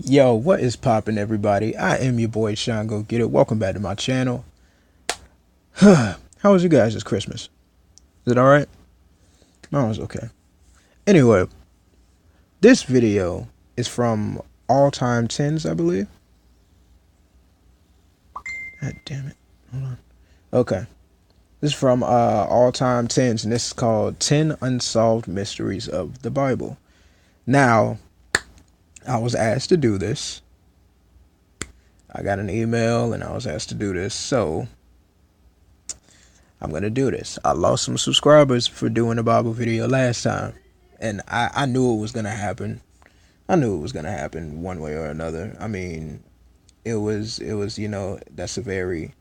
Yo, what is poppin', everybody? I am your boy Sean Go Get It. Welcome back to my channel. How was you guys this Christmas? Is it alright? Mine was okay. Anyway, this video is from All Time Tens, I believe. God damn it. Hold on. Okay. This is from All Time Tens, and this is called 10 Unsolved Mysteries of the Bible. Now, I was asked to do this. I got an email and I was asked to do this, so I'm gonna do this. I lost some subscribers for doing a Bible video last time, and I knew it was gonna happen. I knew it was gonna happen one way or another. I mean, it was that's a very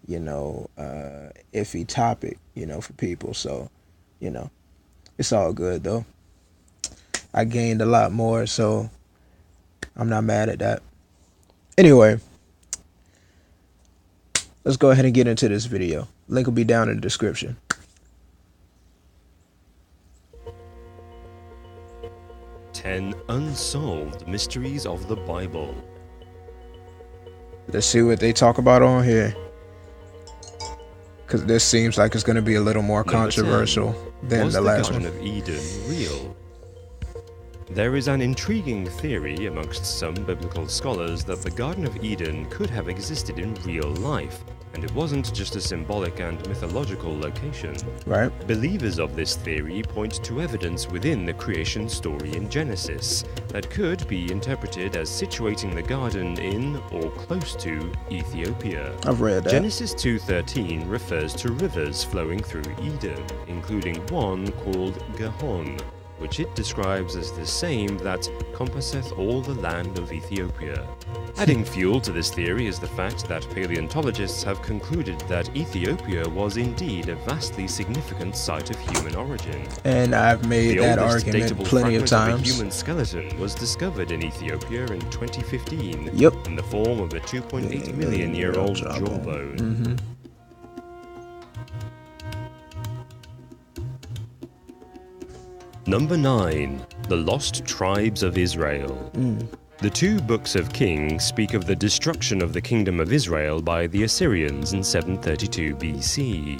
iffy topic, for people. So, it's all good though. I gained a lot more, so I'm not mad at that. Anyway, let's go ahead and get into this video. Link will be down in the description. "10 Unsolved Mysteries of the Bible." Let's see what they talk about on here, because this seems like it's going to be a little more controversial than the last one. Was the Garden of Eden real? There is an intriguing theory amongst some biblical scholars that the Garden of Eden could have existed in real life, and it wasn't just a symbolic and mythological location. Right. Believers of this theory point to evidence within the creation story in Genesis that could be interpreted as situating the garden in or close to Ethiopia. I've read that. Genesis 2:13 refers to rivers flowing through Eden, including one called Gihon, which it describes as the same that compasseth all the land of Ethiopia. Adding fuel to this theory is the fact that paleontologists have concluded that Ethiopia was indeed a vastly significant site of human origin. And I've made that argument plenty of times. The human skeleton was discovered in Ethiopia in 2015. Yep. In the form of a 2.8 million year old jawbone. Mm-hmm. Number 9. The Lost Tribes of Israel. The two books of Kings speak of the destruction of the kingdom of Israel by the Assyrians in 732 BC.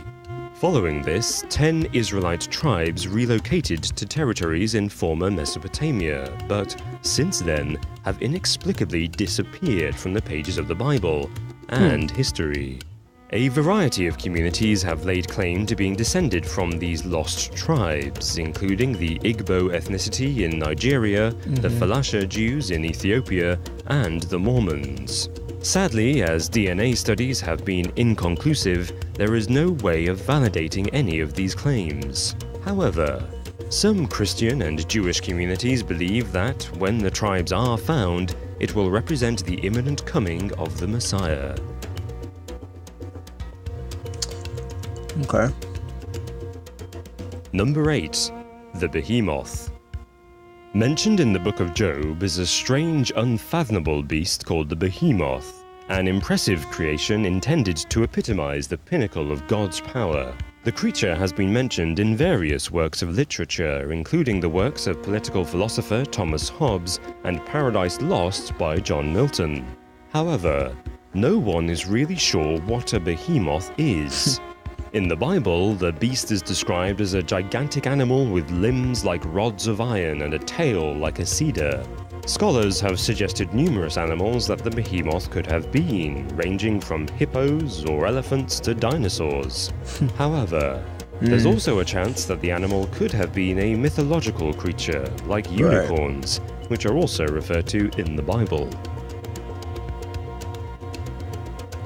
Following this, 10 Israelite tribes relocated to territories in former Mesopotamia, but since then have inexplicably disappeared from the pages of the Bible and history. A variety of communities have laid claim to being descended from these lost tribes, including the Igbo ethnicity in Nigeria, the Falasha Jews in Ethiopia, and the Mormons. Sadly, as DNA studies have been inconclusive, there is no way of validating any of these claims. However, some Christian and Jewish communities believe that when the tribes are found, it will represent the imminent coming of the Messiah. Okay. Number 8. The Behemoth. Mentioned in the book of Job is a strange, unfathomable beast called the Behemoth, an impressive creation intended to epitomize the pinnacle of God's power. The creature has been mentioned in various works of literature, including the works of political philosopher Thomas Hobbes and Paradise Lost by John Milton. However, no one is really sure what a behemoth is. In the Bible, the beast is described as a gigantic animal with limbs like rods of iron and a tail like a cedar. Scholars have suggested numerous animals that the behemoth could have been, ranging from hippos or elephants to dinosaurs. However, there's also a chance that the animal could have been a mythological creature, like unicorns, which are also referred to in the Bible.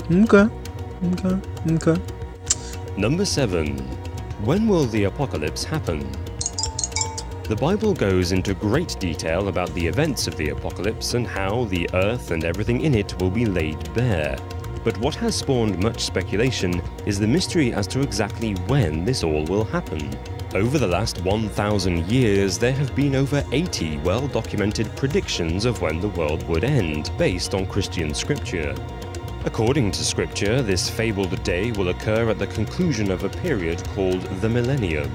Okay. Number 7. When will the apocalypse happen? The Bible goes into great detail about the events of the apocalypse and how the earth and everything in it will be laid bare. But what has spawned much speculation is the mystery as to exactly when this all will happen. Over the last 1,000 years, there have been over 80 well-documented predictions of when the world would end, based on Christian scripture. According to scripture, this fabled day will occur at the conclusion of a period called the Millennium.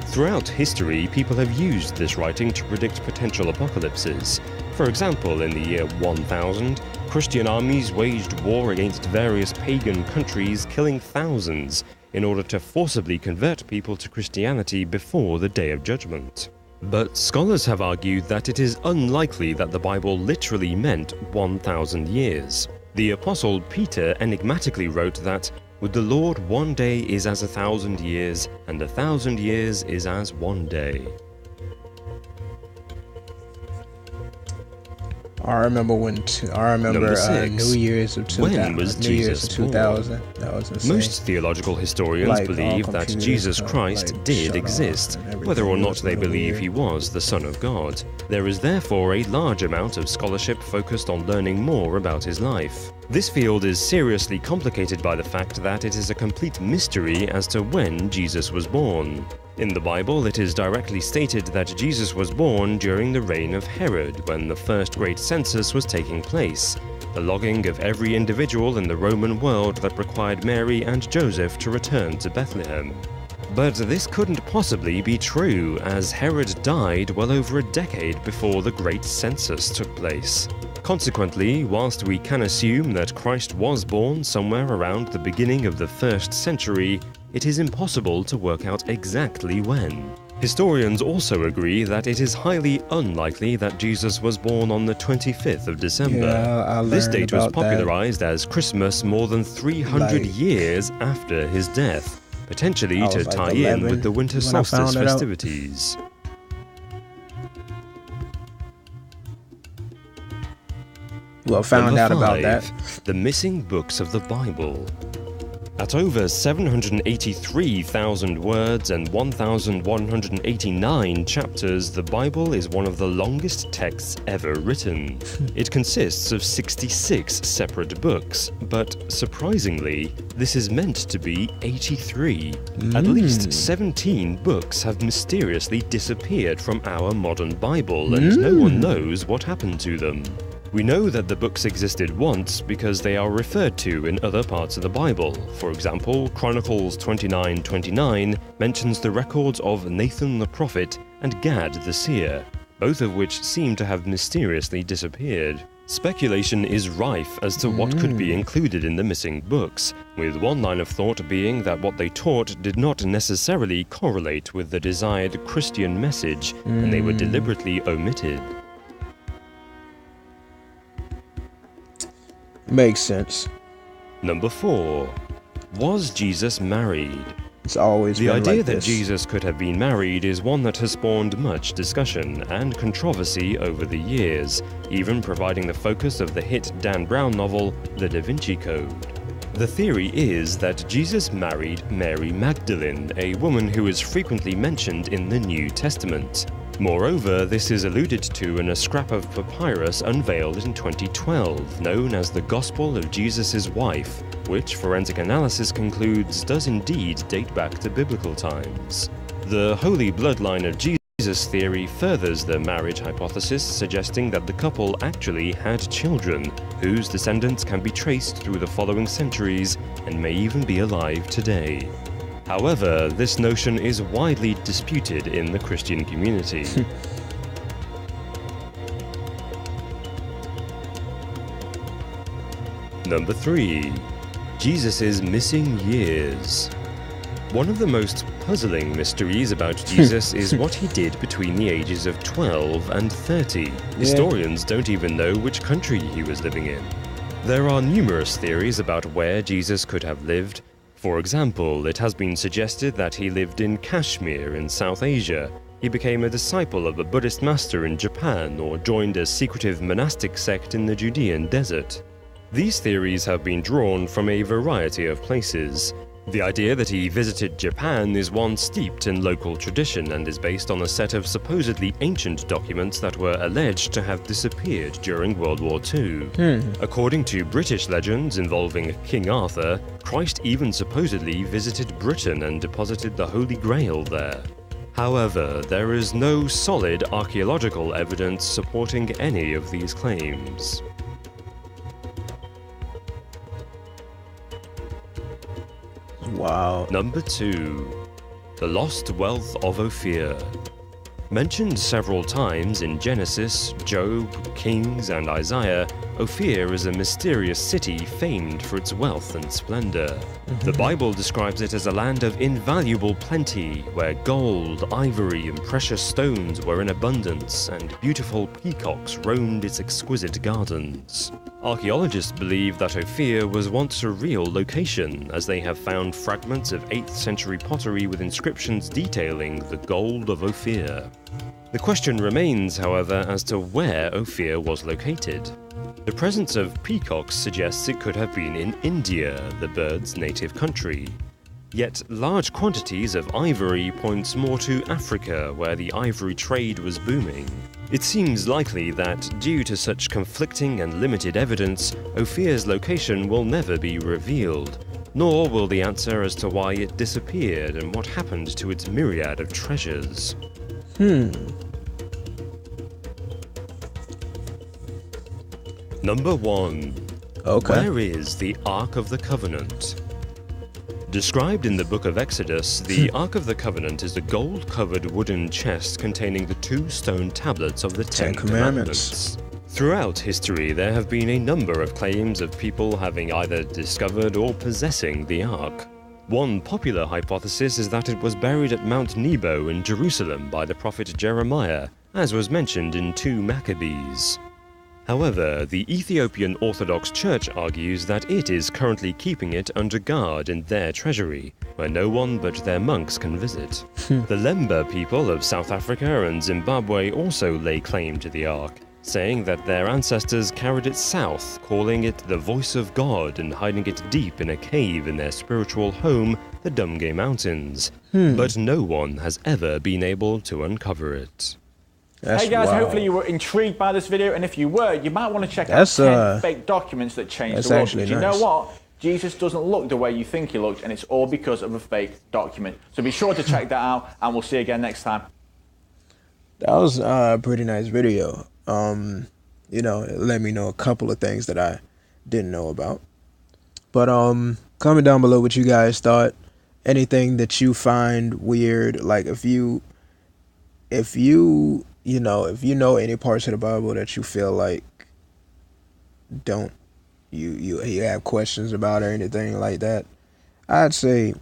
Throughout history, people have used this writing to predict potential apocalypses. For example, in the year 1000, Christian armies waged war against various pagan countries, killing thousands, in order to forcibly convert people to Christianity before the Day of Judgment. But scholars have argued that it is unlikely that the Bible literally meant 1,000 years. The Apostle Peter enigmatically wrote that, "With the Lord 1 day is as 1,000 years, and 1,000 years is as 1 day." I remember Number 6. New Year's of 2000. When was New Year's Jesus of 2000. That was insane. Most theological historians Like, believe all that computers Jesus got, Christ like, did shut exist, off and everything. whether or It not was they kinda believe weird. he was the Son of God. There is therefore a large amount of scholarship focused on learning more about his life. This field is seriously complicated by the fact that it is a complete mystery as to when Jesus was born. In the Bible, it is directly stated that Jesus was born during the reign of Herod, when the first great census was taking place, the logging of every individual in the Roman world that required Mary and Joseph to return to Bethlehem. But this couldn't possibly be true, as Herod died well over a decade before the great census took place. Consequently, whilst we can assume that Christ was born somewhere around the beginning of the 1st century, it is impossible to work out exactly when. Historians also agree that it is highly unlikely that Jesus was born on the 25th of December. Yeah, I This learned date was about that. popularized as Christmas more than 300 Like- years after his death, potentially I to was like tie in 11 with the winter when I solstice found it out. festivities. Well, found Number out about 5, that. The missing books of the Bible. At over 783,000 words and 1,189 chapters, the Bible is one of the longest texts ever written. It consists of 66 separate books, but surprisingly, this is meant to be 83. At least 17 books have mysteriously disappeared from our modern Bible, and no one knows what happened to them. We know that the books existed once because they are referred to in other parts of the Bible. For example, Chronicles 29:29 mentions the records of Nathan the prophet and Gad the seer, both of which seem to have mysteriously disappeared. Speculation is rife as to what could be included in the missing books, with one line of thought being that what they taught did not necessarily correlate with the desired Christian message, and they were deliberately omitted. Makes sense. Number 4. Was Jesus married? It's always The been idea like that this. Jesus could have been married is one that has spawned much discussion and controversy over the years, even providing the focus of the hit Dan Brown novel, The Da Vinci Code. The theory is that Jesus married Mary Magdalene, a woman who is frequently mentioned in the New Testament. Moreover, this is alluded to in a scrap of papyrus unveiled in 2012, known as the Gospel of Jesus' Wife, which forensic analysis concludes does indeed date back to biblical times. The holy bloodline of Jesus theory furthers the marriage hypothesis, suggesting that the couple actually had children, whose descendants can be traced through the following centuries and may even be alive today. However, this notion is widely disputed in the Christian community. Number 3. Jesus' missing years. One of the most puzzling mysteries about Jesus is what he did between the ages of 12 and 30. Historians don't even know which country he was living in. There are numerous theories about where Jesus could have lived. For example, it has been suggested that he lived in Kashmir in South Asia. He became a disciple of a Buddhist master in Japan, or joined a secretive monastic sect in the Judean desert. These theories have been drawn from a variety of places. The idea that he visited Japan is one steeped in local tradition and is based on a set of supposedly ancient documents that were alleged to have disappeared during World War II. According to British legends involving King Arthur, Christ even supposedly visited Britain and deposited the Holy Grail there. However, there is no solid archaeological evidence supporting any of these claims. Wow. Number 2. The Lost Wealth of OFIR. Mentioned several times in Genesis, Job, Kings, and Isaiah, Ophir is a mysterious city famed for its wealth and splendor. The Bible describes it as a land of invaluable plenty, where gold, ivory, and precious stones were in abundance, and beautiful peacocks roamed its exquisite gardens. Archaeologists believe that Ophir was once a real location, as they have found fragments of 8th century pottery with inscriptions detailing the gold of Ophir. The question remains, however, as to where Ophir was located. The presence of peacocks suggests it could have been in India, the bird's native country. Yet large quantities of ivory points more to Africa, where the ivory trade was booming. It seems likely that, due to such conflicting and limited evidence, Ophir's location will never be revealed, nor will the answer as to why it disappeared and what happened to its myriad of treasures. Number 1. Okay. Where is the Ark of the Covenant? Described in the book of Exodus, the Ark of the Covenant is a gold-covered wooden chest containing the 2 stone tablets of the Ten Commandments. Throughout history, there have been a number of claims of people having either discovered or possessing the Ark. One popular hypothesis is that it was buried at Mount Nebo in Jerusalem by the prophet Jeremiah, as was mentioned in 2 Maccabees. However, the Ethiopian Orthodox Church argues that it is currently keeping it under guard in their treasury, where no one but their monks can visit. The Lemba people of South Africa and Zimbabwe also lay claim to the Ark, saying that their ancestors carried it south, calling it the voice of God and hiding it deep in a cave in their spiritual home, the Dumge Mountains. But no one has ever been able to uncover it. That's hey guys, wild. hopefully you were intrigued by this video, and if you were, you might want to check out 10 fake documents that changed the world. Because you know what? Jesus doesn't look the way you think he looked, and it's all because of a fake document. So be sure to check that out, and we'll see you again next time. That was a pretty nice video. You know, it let me know a couple of things that I didn't know about. But comment down below what you guys thought. Anything that you find weird, like if you know any parts of the Bible that you feel like you have questions about or anything like that, I'd say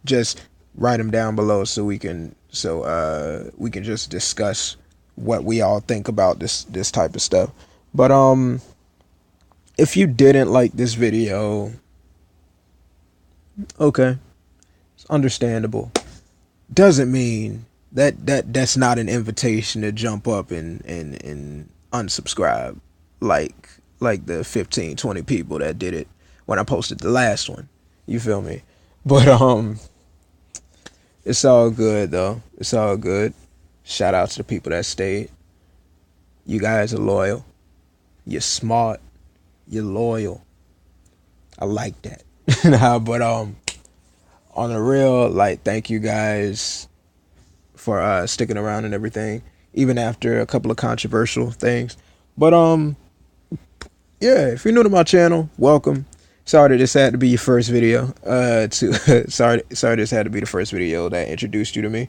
just write them down below so we can just discuss what we all think about this type of stuff. But if you didn't like this video, okay, it's understandable. Doesn't mean that's not an invitation to jump up and unsubscribe like the 15-20 people that did it when I posted the last one. You feel me? But it's all good though. It's all good. Shout out to the people that stayed. You guys are loyal. You're smart. You're loyal. I like that. But on the real, like, thank you guys for sticking around and everything, even after a couple of controversial things. But yeah, if you're new to my channel, welcome. Sorry that this had to be your first video. Sorry this had to be the first video that introduced you to me.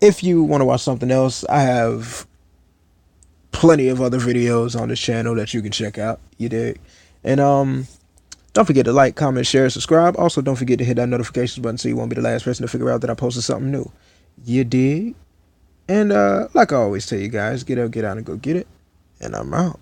If you want to watch something else, I have plenty of other videos on this channel that you can check out. You dig? And don't forget to like, comment, share, subscribe. Also, don't forget to hit that notifications button so you won't be the last person to figure out that I posted something new. You dig? And like I always tell you guys, get up, get out, and go get it. And I'm out.